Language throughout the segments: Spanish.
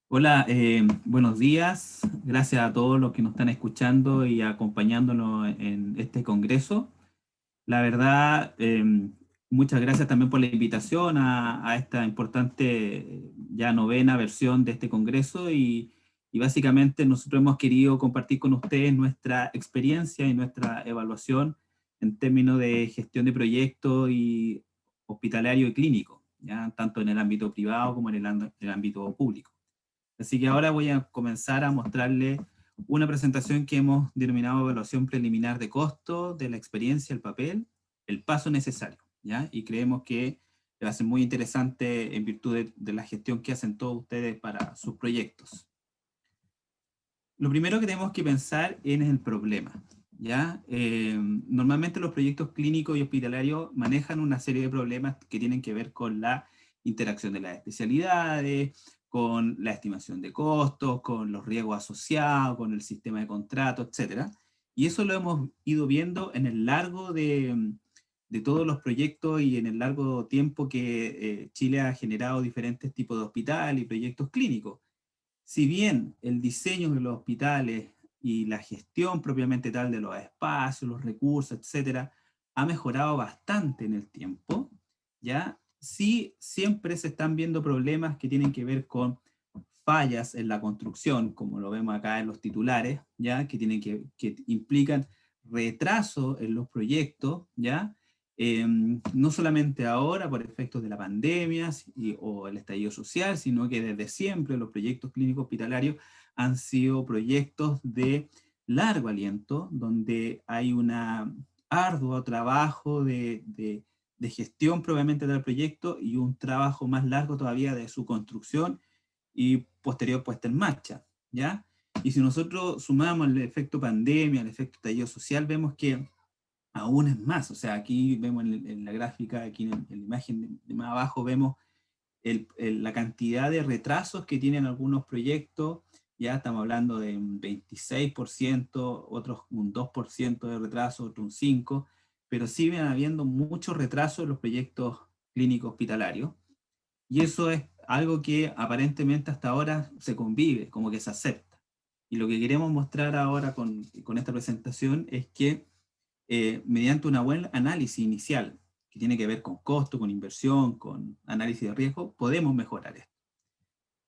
Hola, buenos días. Gracias a todos los que nos están escuchando y acompañándonos en este congreso. La verdad, muchas gracias también por la invitación a esta importante ya novena versión de este congreso y básicamente nosotros hemos querido compartir con ustedes nuestra experiencia y nuestra evaluación en términos de gestión de proyectos y hospitalario y clínico, ya tanto en el ámbito privado como en el ámbito público. Así que ahora voy a comenzar a mostrarle una presentación que hemos denominado evaluación preliminar de costo de la experiencia, el papel, el paso necesario, ¿ya? Y creemos que va a ser muy interesante en virtud de la gestión que hacen todos ustedes para sus proyectos. Lo primero que tenemos que pensar es el problema, ¿ya? Normalmente los proyectos clínicos y hospitalarios manejan una serie de problemas que tienen que ver con la interacción de las especialidades, con la estimación de costos, con los riesgos asociados, con el sistema de contrato, etcétera. Y eso lo hemos ido viendo en el largo de todos los proyectos y en el largo tiempo que Chile ha generado diferentes tipos de hospital y proyectos clínicos. Si bien el diseño de los hospitales y la gestión propiamente tal de los espacios, los recursos, etcétera, ha mejorado bastante en el tiempo, ya sí siempre se están viendo problemas que tienen que ver con fallas en la construcción, como lo vemos acá en los titulares, ya que implican retraso en los proyectos, ya no solamente ahora por efectos de la pandemia o el estallido social, sino que desde siempre los proyectos clínicos hospitalarios han sido proyectos de largo aliento, donde hay un arduo trabajo de gestión propiamente del proyecto y un trabajo más largo todavía de su construcción y posterior puesta en marcha, ¿ya? Y si nosotros sumamos el efecto pandemia, el efecto estallido social, vemos que aún es más. O sea, aquí vemos en la gráfica, aquí en la imagen de más abajo, vemos la cantidad de retrasos que tienen algunos proyectos. Ya estamos hablando de un 26%, otros un 2% de retraso, otro un 5%, pero siguen habiendo muchos retrasos en los proyectos clínicos hospitalarios. Y eso es algo que aparentemente hasta ahora se convive, como que se acepta. Y lo que queremos mostrar ahora con esta presentación es que mediante un buen análisis inicial, que tiene que ver con costo, con inversión, con análisis de riesgo, podemos mejorar esto.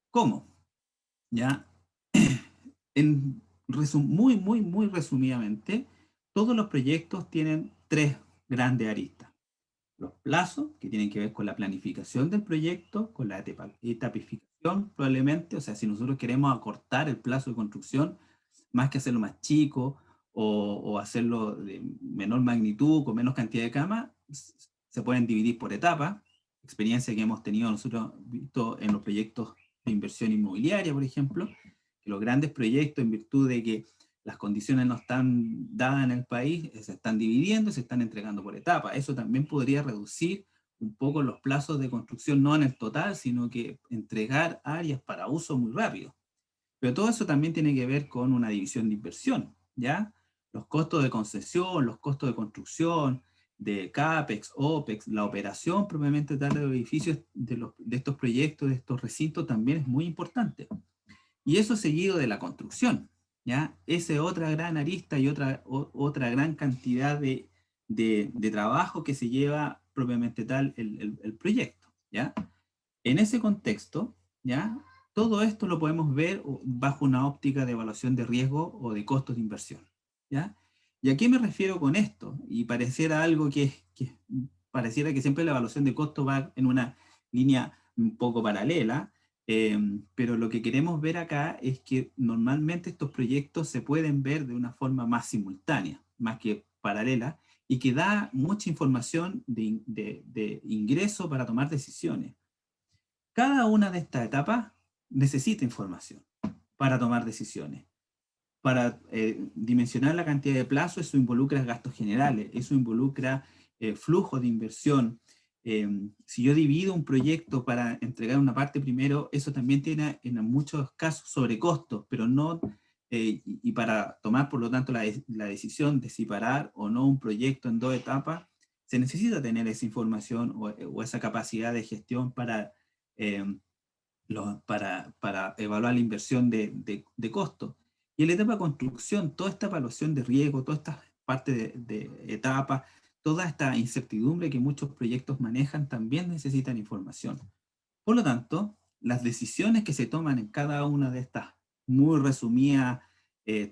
¿Cómo? Ya, muy resumidamente, todos los proyectos tienen tres grandes aristas. Los plazos, que tienen que ver con la planificación del proyecto, con la etapificación probablemente, o sea, si nosotros queremos acortar el plazo de construcción, más que hacerlo más chico o hacerlo de menor magnitud, con menos cantidad de camas, se pueden dividir por etapas, experiencia que hemos tenido nosotros visto en los proyectos de inversión inmobiliaria, por ejemplo, que los grandes proyectos, en virtud de que las condiciones no están dadas en el país, se están dividiendo y se están entregando por etapas. Eso también podría reducir un poco los plazos de construcción, no en el total, sino que entregar áreas para uso muy rápido. Pero todo eso también tiene que ver con una división de inversión, ¿ya? Los costos de concesión, los costos de construcción, de CAPEX, OPEX, la operación propiamente tal de los edificios, de estos proyectos, de estos recintos, también es muy importante. Y eso seguido de la construcción, ¿ya? Esa es otra gran arista y otra gran cantidad de trabajo que se lleva propiamente tal el proyecto, ¿ya? En ese contexto, ¿ya? Todo esto lo podemos ver bajo una óptica de evaluación de riesgo o de costos de inversión, ¿ya? ¿Y a qué me refiero con esto? Y pareciera algo que pareciera que siempre la evaluación de costo va en una línea un poco paralela, pero lo que queremos ver acá es que normalmente estos proyectos se pueden ver de una forma más simultánea, más que paralela, y que da mucha información de ingreso para tomar decisiones. Cada una de estas etapas necesita información para tomar decisiones. Para dimensionar la cantidad de plazo, eso involucra gastos generales, eso involucra flujo de inversión. Si yo divido un proyecto para entregar una parte primero, eso también tiene en muchos casos sobrecostos, pero no, y para tomar por lo tanto la decisión de separar o no un proyecto en dos etapas, se necesita tener esa información o esa capacidad de gestión para evaluar la inversión de costo. Y en la etapa de construcción, toda esta evaluación de riesgo, toda esta parte de etapa, toda esta incertidumbre que muchos proyectos manejan, también necesitan información. Por lo tanto, las decisiones que se toman en cada una de estas muy resumidas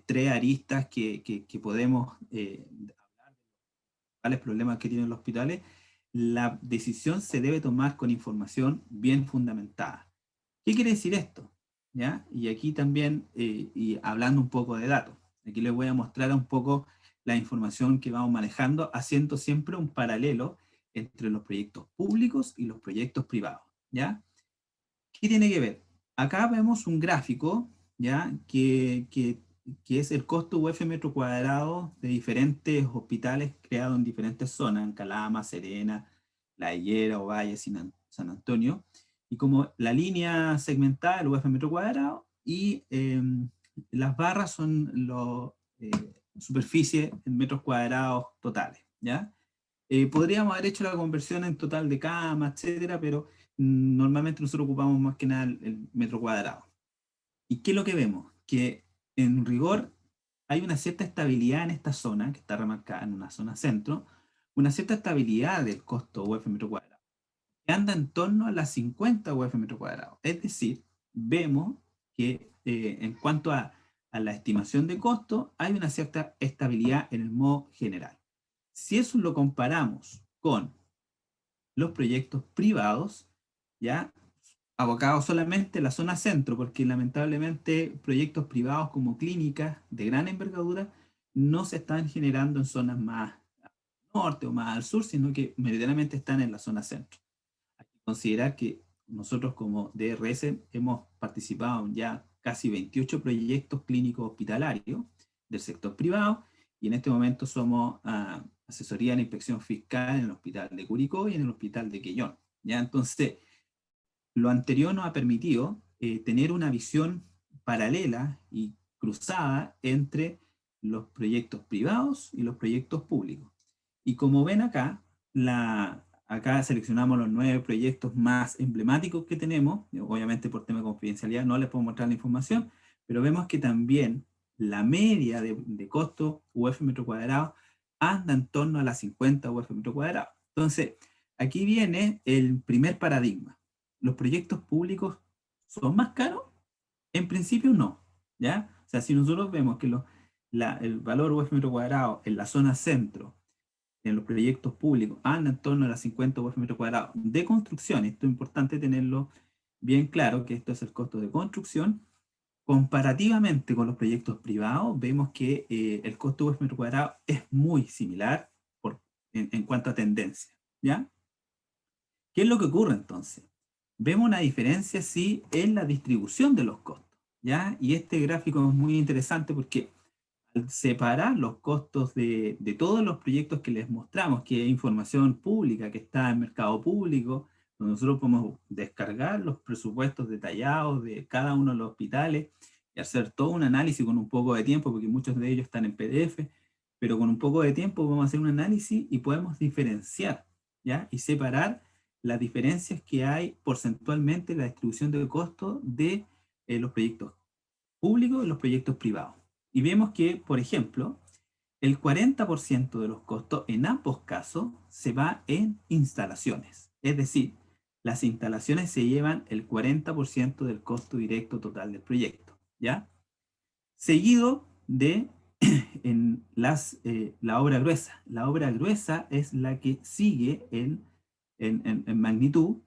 tres aristas que podemos hablar de los problemas que tienen los hospitales, la decisión se debe tomar con información bien fundamentada. ¿Qué quiere decir esto? ¿Ya? Y aquí también, y hablando un poco de datos, aquí les voy a mostrar un poco la información que vamos manejando, haciendo siempre un paralelo entre los proyectos públicos y los proyectos privados. ¿Ya? ¿Qué tiene que ver? Acá vemos un gráfico, ¿ya? Que es el costo UF metro cuadrado de diferentes hospitales creados en diferentes zonas, en Calama, Serena, La Higuera, Ovalle, San Antonio. Y como la línea segmentada, el UF metro cuadrado, y las barras son la superficie en metros cuadrados totales, ¿ya? Podríamos haber hecho la conversión en total de camas, etcétera, pero normalmente nosotros ocupamos más que nada el metro cuadrado. ¿Y qué es lo que vemos? Que en rigor hay una cierta estabilidad en esta zona, que está remarcada en una zona centro, una cierta estabilidad del costo UF metro cuadrado, que anda en torno a las 50 UF metro cuadrado. Es decir, vemos que en cuanto a la estimación de costo, hay una cierta estabilidad en el modo general. Si eso lo comparamos con los proyectos privados, ya abocados solamente en la zona centro, porque lamentablemente proyectos privados como clínicas de gran envergadura no se están generando en zonas más al norte o más al sur, sino que medianamente están en la zona centro. Hay que considerar que nosotros como DRS hemos participado en ya casi 28 proyectos clínicos hospitalarios del sector privado, y en este momento somos asesoría en inspección fiscal en el hospital de Curicó y en el hospital de Quellón. ¿Ya? Entonces, lo anterior nos ha permitido tener una visión paralela y cruzada entre los proyectos privados y los proyectos públicos. Y como ven acá, acá seleccionamos los 9 proyectos más emblemáticos que tenemos. Obviamente por tema de confidencialidad no les puedo mostrar la información, pero vemos que también la media de costo UF metro cuadrado anda en torno a las 50 UF metro cuadrado. Entonces, aquí viene el primer paradigma. ¿Los proyectos públicos son más caros? En principio no, ¿ya? O sea, si nosotros vemos que el valor UF metro cuadrado en la zona centro, en los proyectos públicos, anda en torno a las 50 UF metro cuadrado de construcción, esto es importante tenerlo bien claro, que esto es el costo de construcción, comparativamente con los proyectos privados, vemos que el costo UF metro cuadrado es muy similar en cuanto a tendencia, ¿ya? ¿Qué es lo que ocurre entonces? Vemos una diferencia, sí, en la distribución de los costos, ¿ya? Y este gráfico es muy interesante porque al separar los costos de todos los proyectos que les mostramos, que es información pública, que está en mercado público, donde nosotros podemos descargar los presupuestos detallados de cada uno de los hospitales y hacer todo un análisis con un poco de tiempo, porque muchos de ellos están en PDF, pero con un poco de tiempo vamos a hacer un análisis y podemos diferenciar, ¿ya? Y separar las diferencias que hay porcentualmente en la distribución de costos de los proyectos públicos y los proyectos privados. Y vemos que, por ejemplo, el 40% de los costos en ambos casos se va en instalaciones. Es decir, las instalaciones se llevan el 40% del costo directo total del proyecto, ¿ya? Seguido de la obra gruesa. La obra gruesa es la que sigue en magnitud.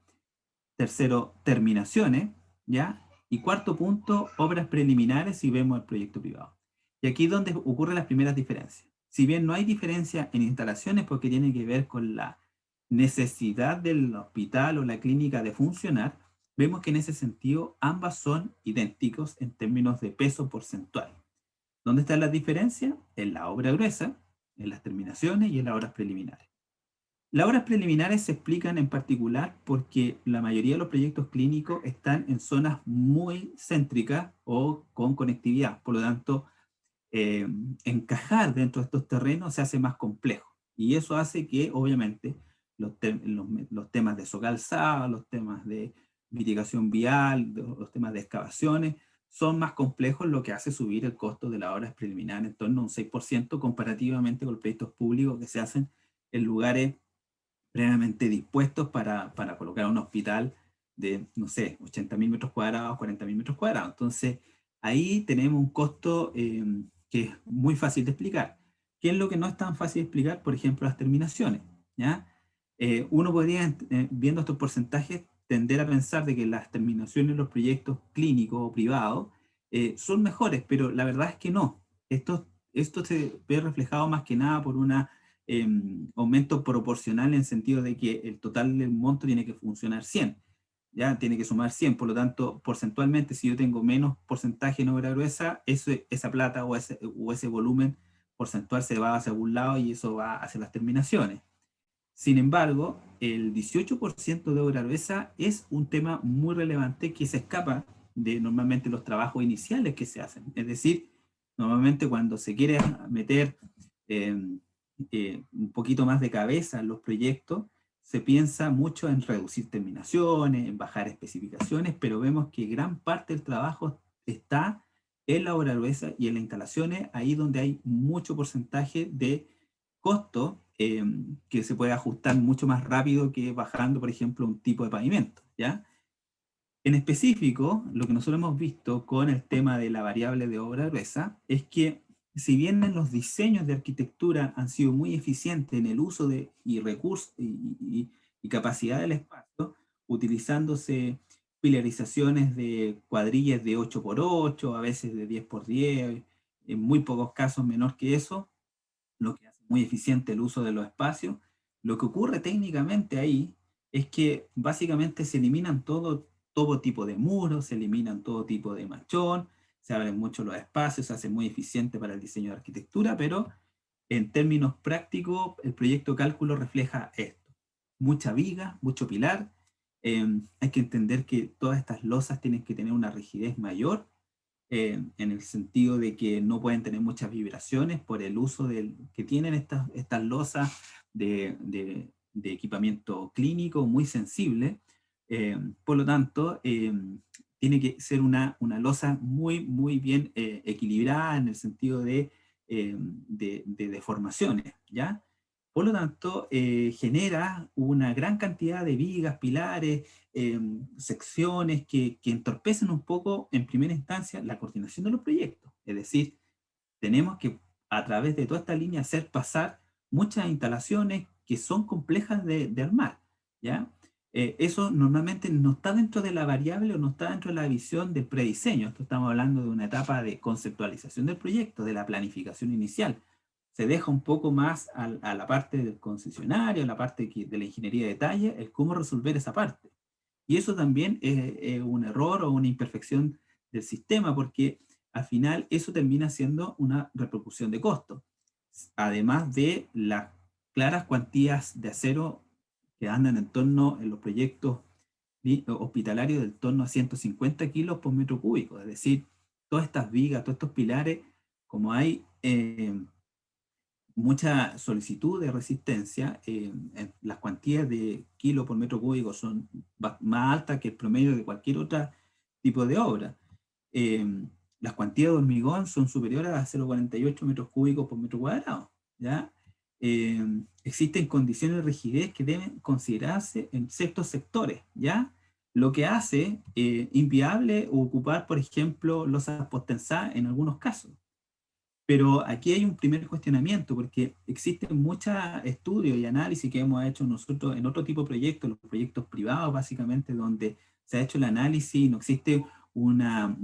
Tercero, terminaciones, ¿ya? Y cuarto punto, obras preliminares si vemos el proyecto privado. Y aquí es donde ocurren las primeras diferencias. Si bien no hay diferencia en instalaciones porque tiene que ver con la necesidad del hospital o la clínica de funcionar, vemos que en ese sentido ambas son idénticos en términos de peso porcentual. ¿Dónde están las diferencias? En la obra gruesa, en las terminaciones y en las obras preliminares. Las obras preliminares se explican en particular porque la mayoría de los proyectos clínicos están en zonas muy céntricas o con conectividad. Por lo tanto, encajar dentro de estos terrenos se hace más complejo. Y eso hace que, obviamente, los temas de socalzado, los temas de mitigación vial, los temas de excavaciones, son más complejos, lo que hace subir el costo de las obras preliminares en torno a un 6% comparativamente con los proyectos públicos que se hacen en lugares previamente dispuestos para colocar un hospital de, no sé, 80.000 metros cuadrados, 40.000 metros cuadrados. Entonces, ahí tenemos un costo que es muy fácil de explicar. ¿Qué es lo que no es tan fácil de explicar? Por ejemplo, las terminaciones, ¿ya? Uno podría, viendo estos porcentajes, tender a pensar de que las terminaciones de los proyectos clínicos o privados son mejores, pero la verdad es que no. Esto se ve reflejado más que nada por una aumento proporcional en el sentido de que el total del monto tiene que funcionar 100, ya tiene que sumar 100, por lo tanto, porcentualmente, si yo tengo menos porcentaje en obra gruesa, esa plata o ese volumen porcentual se va hacia algún lado y eso va hacia las terminaciones. Sin embargo, el 18% de obra gruesa es un tema muy relevante que se escapa de normalmente los trabajos iniciales que se hacen. Es decir, normalmente cuando se quiere meter eh, un poquito más de cabeza en los proyectos, se piensa mucho en reducir terminaciones, en bajar especificaciones, pero vemos que gran parte del trabajo está en la obra gruesa y en las instalaciones, ahí donde hay mucho porcentaje de costo que se puede ajustar mucho más rápido que bajando, por ejemplo, un tipo de pavimento, ¿ya? En específico, lo que nosotros hemos visto con el tema de la variable de obra gruesa es que si bien en los diseños de arquitectura han sido muy eficientes en el uso de y recursos y capacidad del espacio, utilizándose pilarizaciones de cuadrillas de 8x8, a veces de 10x10, en muy pocos casos menor que eso, lo que hace muy eficiente el uso de los espacios. Lo que ocurre técnicamente ahí es que básicamente se eliminan todo tipo de muros, se eliminan todo tipo de machón, se abren mucho los espacios, se hace muy eficiente para el diseño de arquitectura, pero en términos prácticos, el proyecto cálculo refleja esto. Mucha viga, mucho pilar. Hay que entender que todas estas losas tienen que tener una rigidez mayor en el sentido de que no pueden tener muchas vibraciones por el uso que tienen estas losas de equipamiento clínico muy sensible. Por lo tanto, tiene que ser una losa muy bien equilibrada en el sentido de deformaciones, ¿ya? Por lo tanto, genera una gran cantidad de vigas, pilares, secciones que entorpecen un poco, en primera instancia, la coordinación de los proyectos. Es decir, tenemos que, a través de toda esta línea, hacer pasar muchas instalaciones que son complejas de armar, ¿ya? Eso normalmente no está dentro de la variable o no está dentro de la visión del prediseño. Esto estamos hablando de una etapa de conceptualización del proyecto, de la planificación inicial. Se deja un poco más a la parte del concesionario, a la parte de la ingeniería de detalle, el cómo resolver esa parte. Y eso también es un error o una imperfección del sistema, porque al final eso termina siendo una repercusión de costo, además de las claras cuantías de acero que andan en torno en los proyectos hospitalarios del torno a 150 kilos por metro cúbico, es decir, todas estas vigas, todos estos pilares, como hay mucha solicitud de resistencia, las cuantías de kilo por metro cúbico son más altas que el promedio de cualquier otro tipo de obra. Eh, las cuantías de hormigón son superiores a 0,48 metros cúbicos por metro cuadrado, ¿ya? Existen condiciones de rigidez que deben considerarse en ciertos sectores, ¿ya? Lo que hace inviable ocupar, por ejemplo, losas post-tensadas en algunos casos. Pero aquí hay un primer cuestionamiento, porque existen muchos estudios y análisis que hemos hecho nosotros en otro tipo de proyectos, los proyectos privados básicamente, donde se ha hecho el análisis y no existe una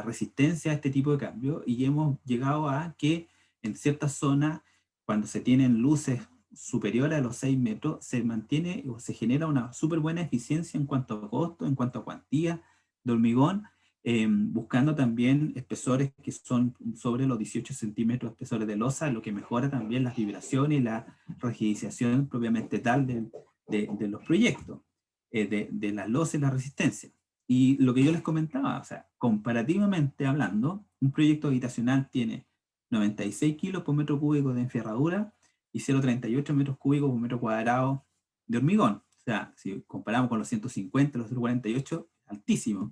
resistencia a este tipo de cambio, y hemos llegado a que en ciertas zonas, cuando se tienen luces superiores a los 6 metros, se mantiene o se genera una súper buena eficiencia en cuanto a costo, en cuanto a cuantía de hormigón, buscando también espesores que son sobre los 18 centímetros espesores de losa, lo que mejora también las vibraciones y la rigidización propiamente tal de los proyectos, de las losas y la resistencia. Y lo que yo les comentaba, o sea, comparativamente hablando, un proyecto habitacional tiene 96 kilos por metro cúbico de enferradura y 0,38 metros cúbicos por metro cuadrado de hormigón. O sea, si comparamos con los 150, los 0,48, altísimo.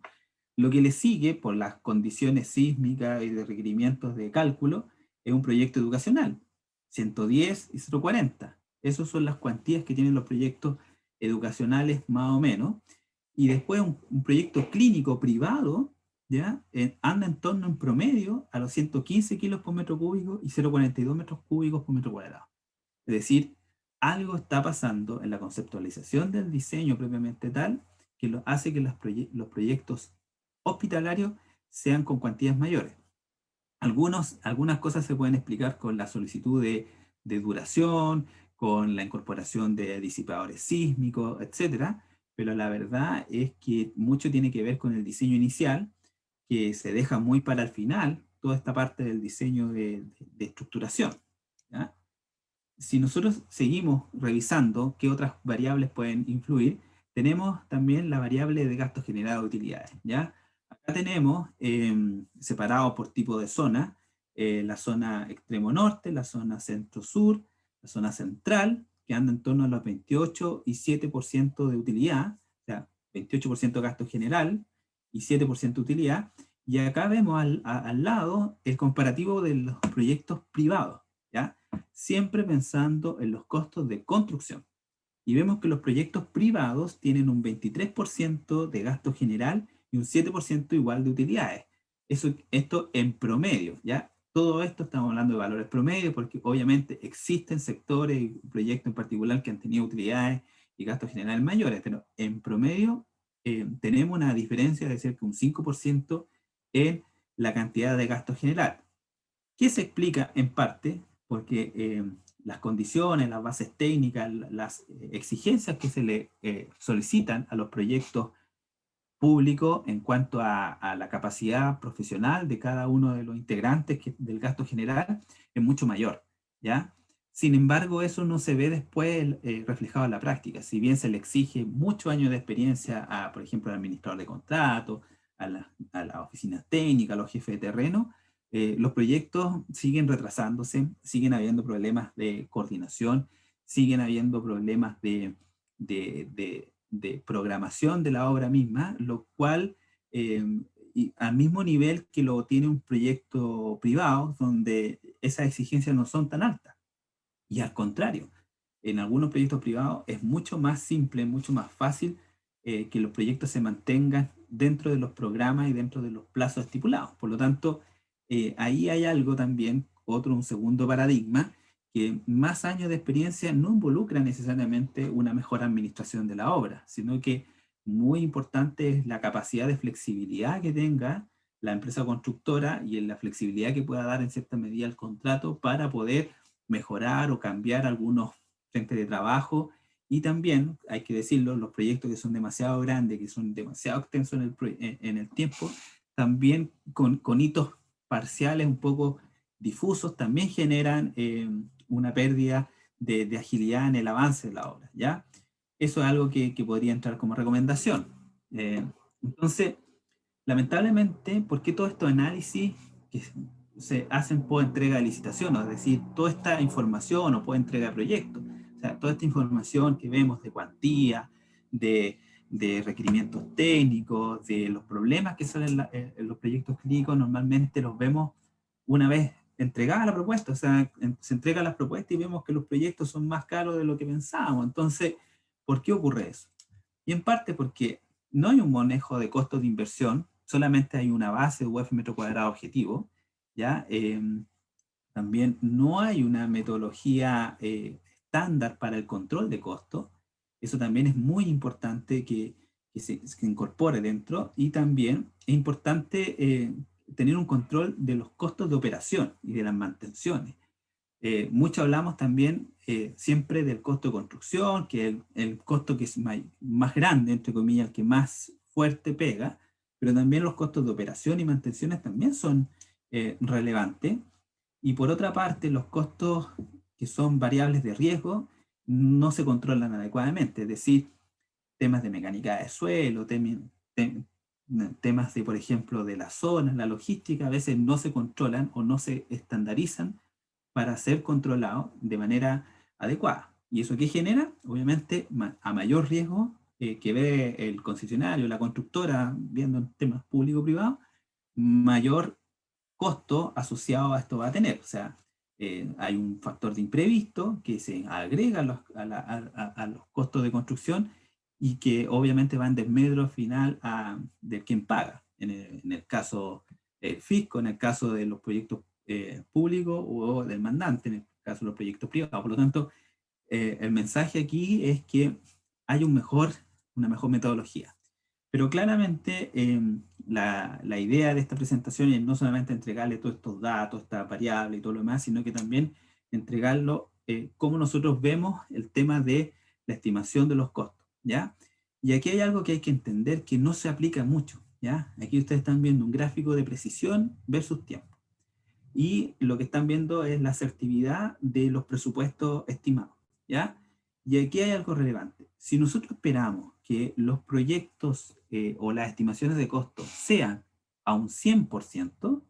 Lo que le sigue, por las condiciones sísmicas y de requerimientos de cálculo, es un proyecto educacional, 110 y 0,40. Esas son las cuantías que tienen los proyectos educacionales más o menos. Y después un proyecto clínico privado, ¿ya? Anda en torno en promedio a los 115 kilos por metro cúbico y 0,42 metros cúbicos por metro cuadrado. Es decir, algo está pasando en la conceptualización del diseño propiamente tal que hace que los proyectos hospitalarios sean con cuantías mayores. Algunas cosas se pueden explicar con la solicitud de duración, con la incorporación de disipadores sísmicos, etcétera, pero la verdad es que mucho tiene que ver con el diseño inicial, que se deja muy para el final toda esta parte del diseño de estructuración. ¿Ya? Si nosotros seguimos revisando qué otras variables pueden influir, tenemos también la variable de gasto generado de utilidades, ¿ya? Acá tenemos separado por tipo de zona, la zona extremo norte, la zona centro-sur, la zona central, que anda en torno a los 28 y 7% de utilidad, o sea, 28% gasto general y 7% utilidad, y acá vemos al lado el comparativo de los proyectos privados, ¿ya? Siempre pensando en los costos de construcción. Y vemos que los proyectos privados tienen un 23% de gasto general y un 7% igual de utilidades. Esto en promedio, ¿ya? Todo esto estamos hablando de valores promedio porque obviamente existen sectores y proyectos en particular que han tenido utilidades y gastos generales mayores, pero en promedio tenemos una diferencia de cerca de un 5% en la cantidad de gasto general, que se explica en parte porque las condiciones, las bases técnicas, las exigencias que se le solicitan a los proyectos públicos en cuanto a la capacidad profesional de cada uno de los integrantes del gasto general es mucho mayor, ¿ya? Sin embargo, eso no se ve después reflejado en la práctica. Si bien se le exige muchos años de experiencia a, por ejemplo, al administrador de contratos, a la oficina técnica, a los jefes de terreno, los proyectos siguen retrasándose, siguen habiendo problemas de coordinación, siguen habiendo problemas de programación de la obra misma, lo cual y al mismo nivel que lo tiene un proyecto privado, donde esas exigencias no son tan altas. Y al contrario, en algunos proyectos privados es mucho más simple, mucho más fácil que los proyectos se mantengan dentro de los programas y dentro de los plazos estipulados. Por lo tanto, ahí hay algo también, un segundo paradigma, que más años de experiencia no involucra necesariamente una mejor administración de la obra, sino que muy importante es la capacidad de flexibilidad que tenga la empresa constructora y en la flexibilidad que pueda dar en cierta medida el contrato para poder mejorar o cambiar algunos frentes de trabajo. Y también, hay que decirlo, los proyectos que son demasiado grandes, que son demasiado extensos en el tiempo, también con hitos parciales un poco difusos, también generan una pérdida de agilidad en el avance de la obra, ¿ya? Eso es algo que podría entrar como recomendación. Eh, entonces, lamentablemente, ¿por qué todos estos análisis que se hacen por entrega de licitación? Es decir, toda esta información o por entrega de proyectos. O sea, toda esta información que vemos de cuantía, de requerimientos técnicos, de los problemas que salen en los proyectos clínicos, normalmente los vemos una vez entregada la propuesta. O sea, se entregan las propuestas y vemos que los proyectos son más caros de lo que pensábamos. Entonces, ¿por qué ocurre eso? Y en parte porque no hay un manejo de costos de inversión, solamente hay una base de UF metro cuadrado objetivo, ¿ya? También no hay una metodología estándar para el control de costos. Eso también es muy importante que se incorpore dentro, y también es importante tener un control de los costos de operación y de las mantenciones. Mucho hablamos también siempre del costo de construcción, que es el costo que es más grande, entre comillas, el que más fuerte pega, pero también los costos de operación y mantenciones también son relevantes. Y por otra parte, los costos que son variables de riesgo no se controlan adecuadamente, es decir, temas de mecánica de suelo, temas de, por ejemplo, de las zonas, la logística, a veces no se controlan o no se estandarizan para ser controlado de manera adecuada. ¿Y eso qué genera? Obviamente, a mayor riesgo que ve el concesionario, la constructora, viendo en temas público-privados, mayor costo asociado a esto va a tener. O sea, hay un factor de imprevisto que se agrega a los costos de construcción y que obviamente va en desmedro final de quien paga. En el caso del fisco, en el caso de los proyectos públicos o del mandante, en el caso de los proyectos privados. Por lo tanto, el mensaje aquí es que hay una mejor metodología. Pero claramente la idea de esta presentación es no solamente entregarle todos estos datos, esta variable y todo lo demás, sino que también entregarlo cómo nosotros vemos el tema de la estimación de los costos, ¿ya? Y aquí hay algo que hay que entender que no se aplica mucho, ¿ya? Aquí ustedes están viendo un gráfico de precisión versus tiempo. Y lo que están viendo es la asertividad de los presupuestos estimados, ¿ya? Y aquí hay algo relevante. Si nosotros esperamos que los proyectos o las estimaciones de costos sean a un 100%,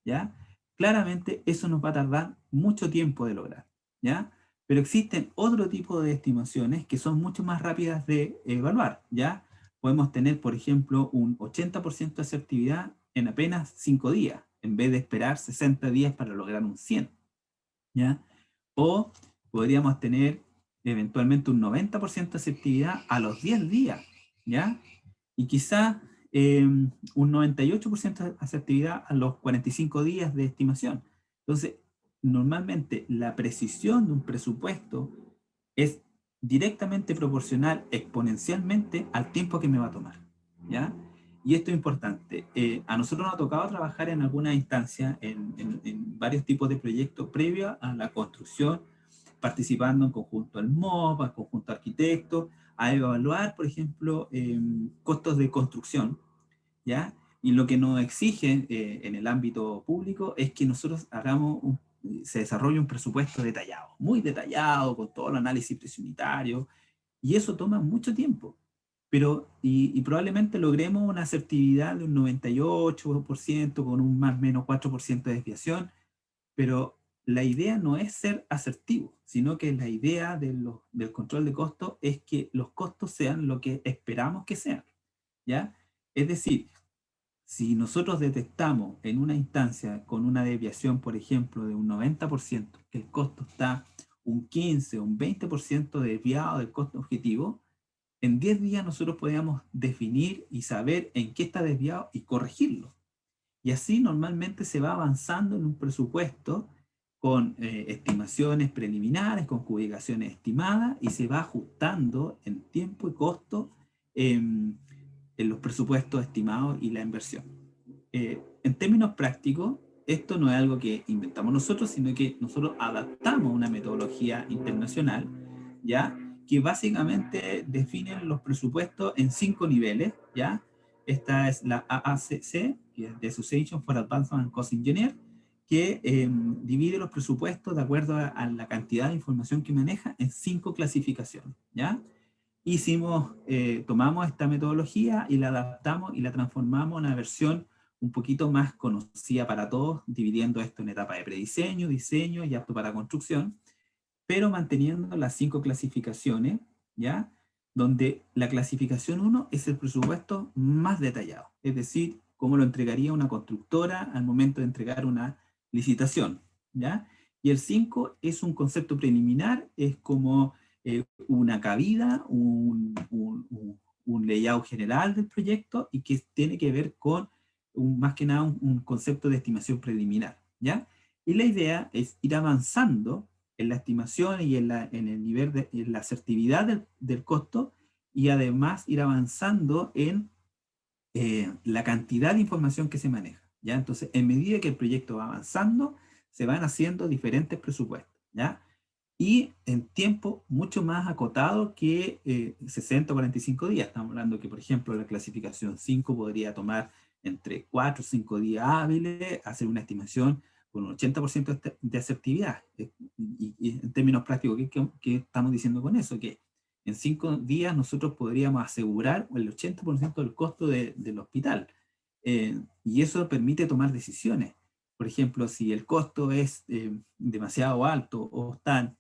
¿ya? Claramente eso nos va a tardar mucho tiempo de lograr, ¿ya? Pero existen otro tipo de estimaciones que son mucho más rápidas de evaluar, ¿ya? Podemos tener, por ejemplo, un 80% de asertividad en apenas 5 días, en vez de esperar 60 días para lograr un 100, ¿ya? O podríamos tener eventualmente un 90% de asertividad a los 10 días, ¿ya? Y quizá un 98% de asertividad a los 45 días de estimación. Entonces, normalmente la precisión de un presupuesto es directamente proporcional exponencialmente al tiempo que me va a tomar, ¿ya? Y esto es importante. A nosotros nos ha tocado trabajar en alguna instancia, en varios tipos de proyectos previos a la construcción, participando en conjunto al MOB, al conjunto de arquitectos, a evaluar, por ejemplo, costos de construcción, ¿ya? Y lo que nos exige en el ámbito público es que nosotros se desarrolle un presupuesto detallado, muy detallado, con todo el análisis presunitario, y eso toma mucho tiempo. Y probablemente logremos una asertividad de un 98% con un más o menos 4% de desviación, pero la idea no es ser asertivo, sino que la idea del control de costos es que los costos sean lo que esperamos que sean, ¿ya? Es decir, si nosotros detectamos en una instancia con una desviación, por ejemplo, de un 90%, que el costo está un 15 o un 20% desviado del costo objetivo, en 10 días nosotros podemos definir y saber en qué está desviado y corregirlo. Y así normalmente se va avanzando en un presupuesto con estimaciones preliminares, con cubicaciones estimadas, y se va ajustando en tiempo y costo en los presupuestos estimados y la inversión. En términos prácticos, esto no es algo que inventamos nosotros, sino que nosotros adaptamos una metodología internacional, ¿ya? Que básicamente define los presupuestos en 5 niveles, ¿ya? Esta es la AACC, que es The Association for Advanced and Cost Engineers, que divide los presupuestos de acuerdo a la cantidad de información que maneja en 5 clasificaciones, ¿ya? Tomamos esta metodología y la adaptamos y la transformamos en una versión un poquito más conocida para todos, dividiendo esto en etapa de prediseño, diseño y apto para construcción, pero manteniendo las 5 clasificaciones, ¿ya? Donde la clasificación 1 es el presupuesto más detallado, es decir, cómo lo entregaría una constructora al momento de entregar una licitación, ¿ya? Y el 5 es un concepto preliminar, es como una cabida, un layout general del proyecto y que tiene que ver con más que nada un concepto de estimación preliminar, ¿ya? Y la idea es ir avanzando en la estimación y en el nivel en la asertividad del costo y además ir avanzando en la cantidad de información que se maneja, ¿ya? Entonces, en medida que el proyecto va avanzando, se van haciendo diferentes presupuestos, ¿ya? Y en tiempo mucho más acotado que 60 o 45 días. Estamos hablando que, por ejemplo, la clasificación 5 podría tomar entre 4 o 5 días hábiles, hacer una estimación con un 80% de asertividad. Y en términos prácticos, ¿qué estamos diciendo con eso? Que en 5 días nosotros podríamos asegurar el 80% del costo del hospital. Y eso permite tomar decisiones. por ejemplo, si el costo es demasiado alto o está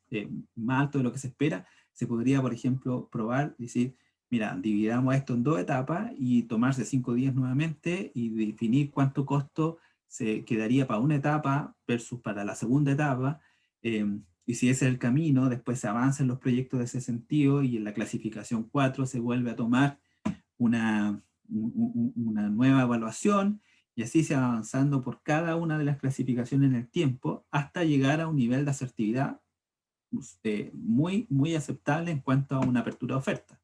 más alto de lo que se espera, se podría, por ejemplo, probar, decir, mira, dividamos esto en 2 etapas y tomarse 5 días nuevamente y definir cuánto costo se quedaría para una etapa versus para la segunda etapa. Y si ese es el camino, después se avanzan los proyectos de ese sentido y en la clasificación 4 se vuelve a tomar una, una nueva evaluación y así se va avanzando por cada una de las clasificaciones en el tiempo hasta llegar a un nivel de asertividad muy aceptable en cuanto a una apertura de oferta.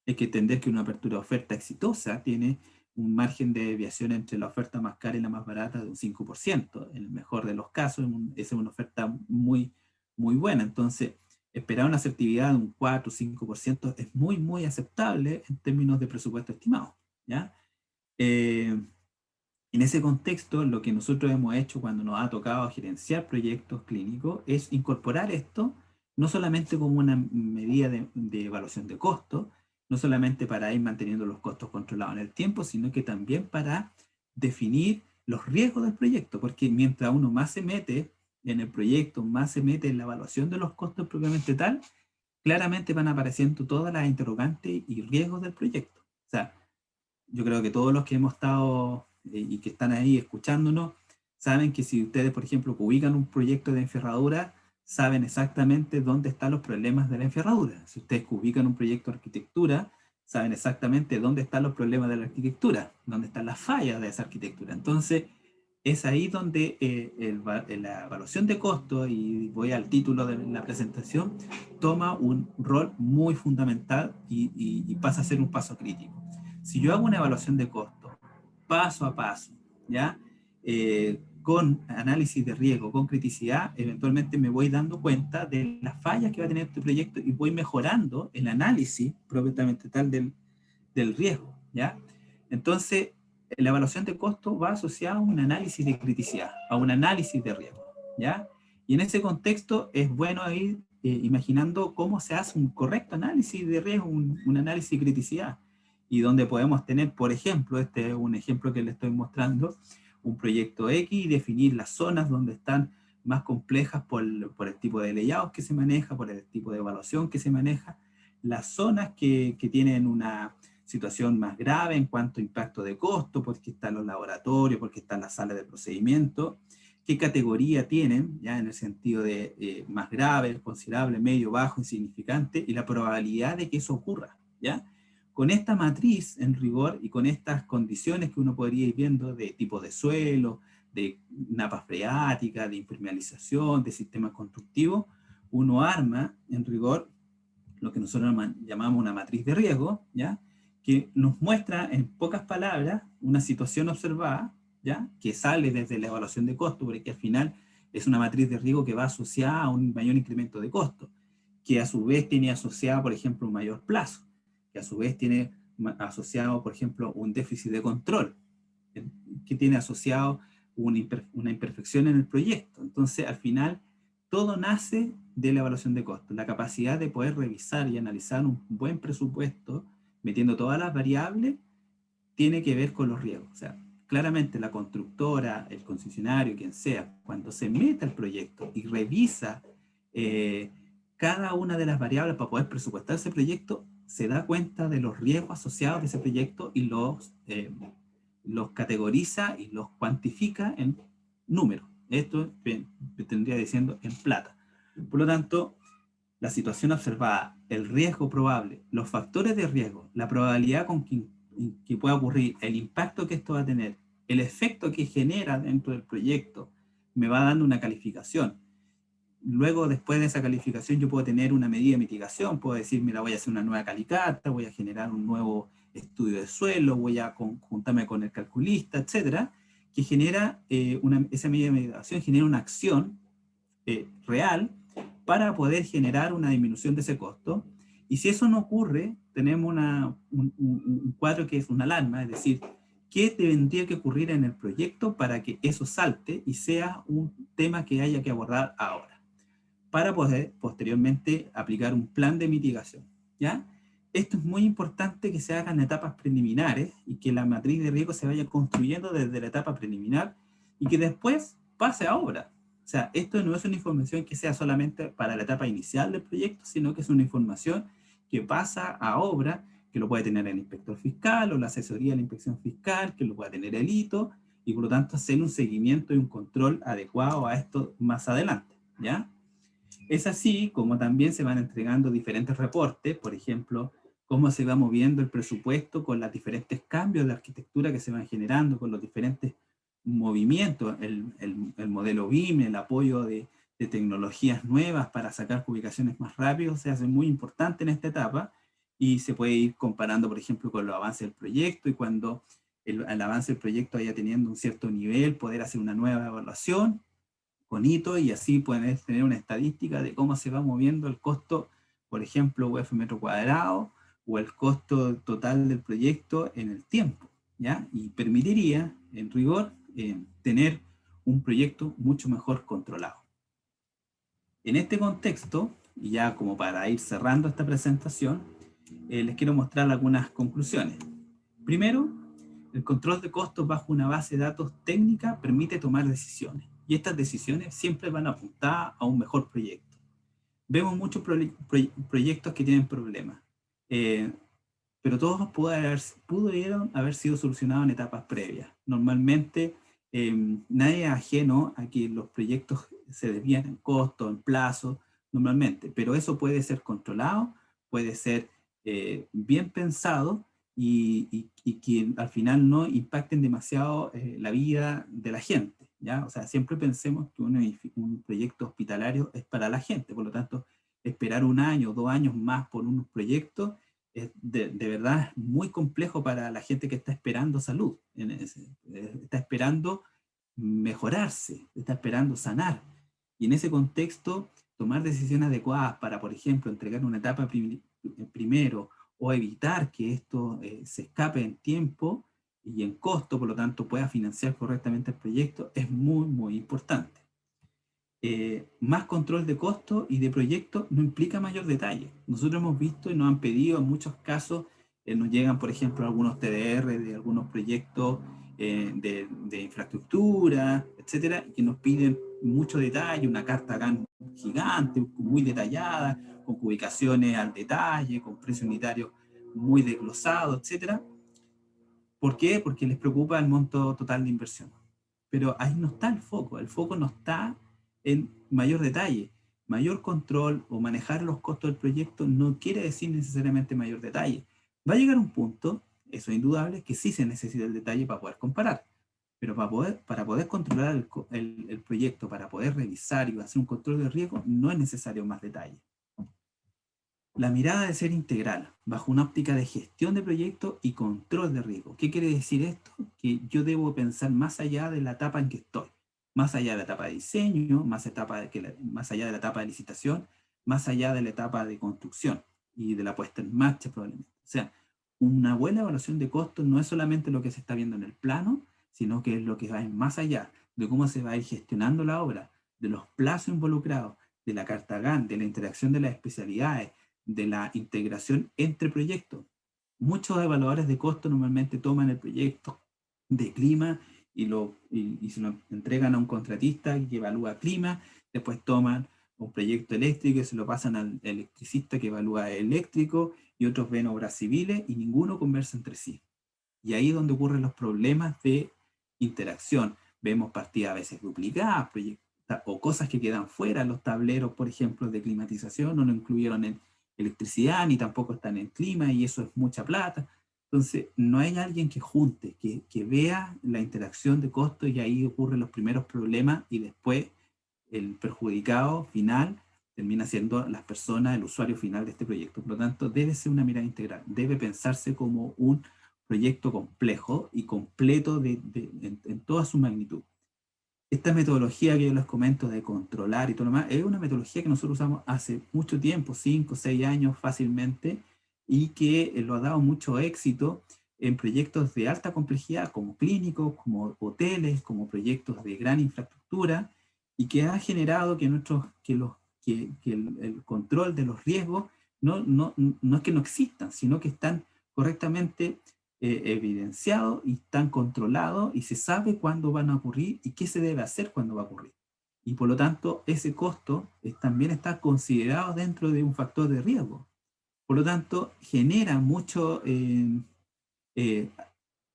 Hay que entender que una apertura de oferta exitosa tiene un margen de desviación entre la oferta más cara y la más barata de un 5%. En el mejor de los casos, esa es una oferta muy buena. Entonces, esperar una asertividad de un 4 o 5% es muy aceptable en términos de presupuesto estimado. ¿Ya? En ese contexto, lo que nosotros hemos hecho cuando nos ha tocado gerenciar proyectos clínicos es incorporar esto no solamente como una medida de evaluación de costos, no solamente para ir manteniendo los costos controlados en el tiempo, sino que también para definir los riesgos del proyecto, porque mientras uno más se mete en el proyecto, más se mete en la evaluación de los costos propiamente tal, claramente van apareciendo todas las interrogantes y riesgos del proyecto. O sea, yo creo que todos los que hemos estado y que están ahí escuchándonos, saben que si ustedes, por ejemplo, ubican un proyecto de enferradura, saben exactamente dónde están los problemas de la enferradura. Si ustedes ubican un proyecto de arquitectura, saben exactamente dónde están los problemas de la arquitectura, dónde están las fallas de esa arquitectura. Entonces, es ahí donde la evaluación de costo, y voy al título de la presentación, toma un rol muy fundamental y pasa a ser un paso crítico. Si yo hago una evaluación de costo paso a paso, ¿ya? Con análisis de riesgo, con criticidad, eventualmente me voy dando cuenta de las fallas que va a tener este proyecto y voy mejorando el análisis propiamente tal del riesgo, ¿ya? Entonces, la evaluación de costo va asociada a un análisis de criticidad, a un análisis de riesgo, ¿ya? Y en ese contexto es bueno ir imaginando cómo se hace un correcto análisis de riesgo, un análisis de criticidad, y donde podemos tener, por ejemplo, este es un ejemplo que le estoy mostrando, un proyecto X y definir las zonas donde están más complejas por el tipo de layout que se maneja, por el tipo de evaluación que se maneja, las zonas que tienen una situación más grave en cuanto a impacto de costo, porque están los laboratorios, porque están las salas de procedimiento, qué categoría tienen, ya en el sentido de más grave, considerable, medio, bajo, insignificante, y la probabilidad de que eso ocurra, ¿ya? Con esta matriz, en rigor, y con estas condiciones que uno podría ir viendo de tipo de suelo, de napas freáticas, de impermeabilización, de sistemas constructivos, uno arma, en rigor, lo que nosotros llamamos una matriz de riesgo, ¿ya? Que nos muestra en pocas palabras una situación observada, ¿ya? Que sale desde la evaluación de costo, porque al final es una matriz de riesgo que va asociada a un mayor incremento de costo, que a su vez tiene asociado, por ejemplo, un mayor plazo, que a su vez tiene asociado, por ejemplo, un déficit de control, que tiene asociado una imperfección en el proyecto. Entonces, al final, todo nace de la evaluación de costos, la capacidad de poder revisar y analizar un buen presupuesto, metiendo todas las variables, tiene que ver con los riesgos. O sea, claramente la constructora, el concesionario, quien sea, cuando se mete al proyecto y revisa eh, cada una de las variables para poder presupuestar ese proyecto, se da cuenta de los riesgos asociados de ese proyecto y los categoriza y los cuantifica en números. Esto tendría diciendo en plata. Por lo tanto, la situación observada, el riesgo probable, los factores de riesgo, la probabilidad con que pueda ocurrir, el impacto que esto va a tener, el efecto que genera dentro del proyecto, me va dando una calificación. Luego, después de esa calificación, yo puedo tener una medida de mitigación, puedo decir, mira, voy a hacer una nueva calicata, voy a generar un nuevo estudio de suelo, voy a juntarme con el calculista, etcétera, que genera, esa medida de mitigación genera una acción real para poder generar una disminución de ese costo. Y si eso no ocurre, tenemos un cuadro que es una alarma, es decir, ¿qué tendría que ocurrir en el proyecto para que eso salte y sea un tema que haya que abordar ahora? Para poder posteriormente aplicar un plan de mitigación, ¿ya? Esto es muy importante que se hagan etapas preliminares y que la matriz de riesgo se vaya construyendo desde la etapa preliminar y que después pase a obra. O sea, esto no es una información que sea solamente para la etapa inicial del proyecto, sino que es una información que pasa a obra, que lo puede tener el inspector fiscal o la asesoría de la inspección fiscal, que lo puede tener el hito, y por lo tanto hacer un seguimiento y un control adecuado a esto más adelante, ¿ya? Es así como también se van entregando diferentes reportes, por ejemplo, cómo se va moviendo el presupuesto con los diferentes cambios de arquitectura que se van generando, con los diferentes movimientos, el modelo BIM, el apoyo de tecnologías nuevas para sacar ubicaciones más rápido, se hace muy importante en esta etapa y se puede ir comparando, por ejemplo, con los avances del proyecto y cuando el avance del proyecto vaya teniendo un cierto nivel, poder hacer una nueva evaluación con hito y así puedes tener una estadística de cómo se va moviendo el costo, por ejemplo, UF metro cuadrado o el costo total del proyecto en el tiempo, ¿ya? Y permitiría, en rigor, tener un proyecto mucho mejor controlado. En este contexto, y ya como para ir cerrando esta presentación, les quiero mostrar algunas conclusiones. Primero, el control de costos bajo una base de datos técnica permite tomar decisiones. Y estas decisiones siempre van apuntadas a un mejor proyecto. Vemos muchos proyectos que tienen problemas, pero todos pudieron haber sido solucionados en etapas previas. Normalmente, nadie es ajeno a que los proyectos se desvían en costo, en plazo, normalmente, pero eso puede ser controlado, puede ser bien pensado y que al final no impacten demasiado la vida de la gente, ¿ya? O sea, siempre pensemos que un proyecto hospitalario es para la gente, por lo tanto, esperar 1 año, 2 años más por unos proyectos es de verdad muy complejo para la gente que está esperando salud, está esperando mejorarse, está esperando sanar. Y en ese contexto, tomar decisiones adecuadas para, por ejemplo, entregar una etapa primero o evitar que esto se escape en tiempo y en costo, por lo tanto pueda financiar correctamente el proyecto, es muy, muy importante. Más control de costo y de proyecto no implica mayor detalle. Nosotros hemos visto y nos han pedido en muchos casos, nos llegan, por ejemplo, algunos TDR de algunos proyectos de infraestructura, etcétera, que nos piden mucho detalle, una carta GAN gigante, muy detallada, con ubicaciones al detalle, con precio unitario muy desglosado, etcétera. ¿Por qué? Porque les preocupa el monto total de inversión. Pero ahí no está el foco no está en mayor detalle. Mayor control o manejar los costos del proyecto no quiere decir necesariamente mayor detalle. Va a llegar un punto, eso es indudable, que sí se necesita el detalle para poder comparar. Pero para poder controlar el proyecto, para poder revisar y hacer un control de riesgo, no es necesario más detalle. La mirada debe ser integral, bajo una óptica de gestión de proyectos y control de riesgo. ¿Qué quiere decir esto? Que yo debo pensar más allá de la etapa en que estoy, más allá de la etapa de diseño, más allá de la etapa de licitación, más allá de la etapa de construcción y de la puesta en marcha probablemente. O sea, una buena evaluación de costos no es solamente lo que se está viendo en el plano, sino que es lo que va más allá de cómo se va a ir gestionando la obra, de los plazos involucrados, de la carta GAN, de la interacción de las especialidades, de la integración entre proyectos. Muchos evaluadores de costo normalmente toman el proyecto de clima y se lo entregan a un contratista que evalúa clima, después toman un proyecto eléctrico y se lo pasan al electricista que evalúa eléctrico y otros ven obras civiles y ninguno conversa entre sí. Y ahí es donde ocurren los problemas de interacción. Vemos partidas a veces duplicadas, o cosas que quedan fuera, los tableros, por ejemplo, de climatización, no lo incluyeron en electricidad, ni tampoco están en clima, y eso es mucha plata. Entonces, no hay alguien que junte, que vea la interacción de costos y ahí ocurren los primeros problemas y después el perjudicado final termina siendo las personas, el usuario final de este proyecto. Por lo tanto, debe ser una mirada integral, debe pensarse como un proyecto complejo y completo en toda su magnitud. Esta metodología que yo les comento de controlar y todo lo demás, es una metodología que nosotros usamos hace mucho tiempo, 5 o 6 años fácilmente, y que lo ha dado mucho éxito en proyectos de alta complejidad, como clínicos, como hoteles, como proyectos de gran infraestructura, y que ha generado que, el control de los riesgos no es que no existan, sino que están correctamente evidenciados y están controlados y se sabe cuándo van a ocurrir y qué se debe hacer cuando va a ocurrir. Y por lo tanto, ese costo también está considerado dentro de un factor de riesgo. Por lo tanto, genera eh,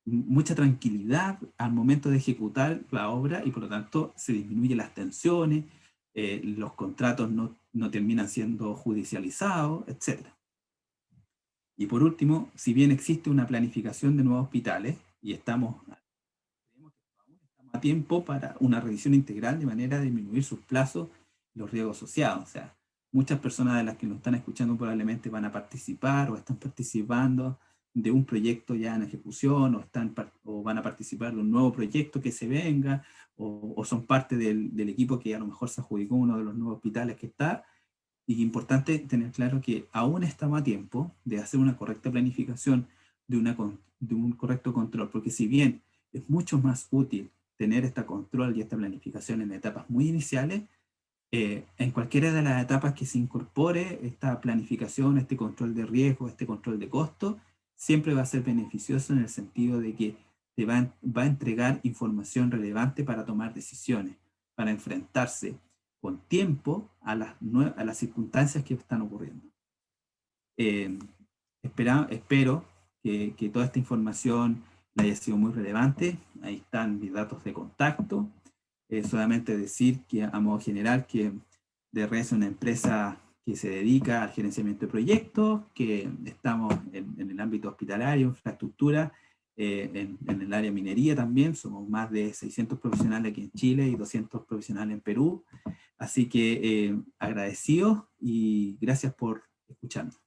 mucha tranquilidad al momento de ejecutar la obra y por lo tanto se disminuyen las tensiones, los contratos no terminan siendo judicializados, etc. Y por último, si bien existe una planificación de nuevos hospitales y estamos a tiempo para una revisión integral de manera de disminuir sus plazos y los riesgos asociados. O sea, muchas personas de las que nos están escuchando probablemente van a participar o están participando de un proyecto ya en ejecución o van a participar de un nuevo proyecto que se venga o son parte del equipo que a lo mejor se adjudicó uno de los nuevos hospitales que está. Y es importante tener claro que aún estamos a tiempo de hacer una correcta planificación, de un correcto control, porque si bien es mucho más útil tener este control y esta planificación en etapas muy iniciales, en cualquiera de las etapas que se incorpore esta planificación, este control de riesgo, este control de costo, siempre va a ser beneficioso en el sentido de que te va a entregar información relevante para tomar decisiones, para enfrentarse con tiempo a las circunstancias que están ocurriendo. Eh, espero que toda esta información le haya sido muy relevante. Ahí están mis datos de contacto. Solamente decir que a modo general que DRS es una empresa que se dedica al gerenciamiento de proyectos, que estamos en el ámbito hospitalario, infraestructura, en el área minería también. Somos más de 600 profesionales aquí en Chile y 200 profesionales en Perú. Así que agradecidos y gracias por escucharnos.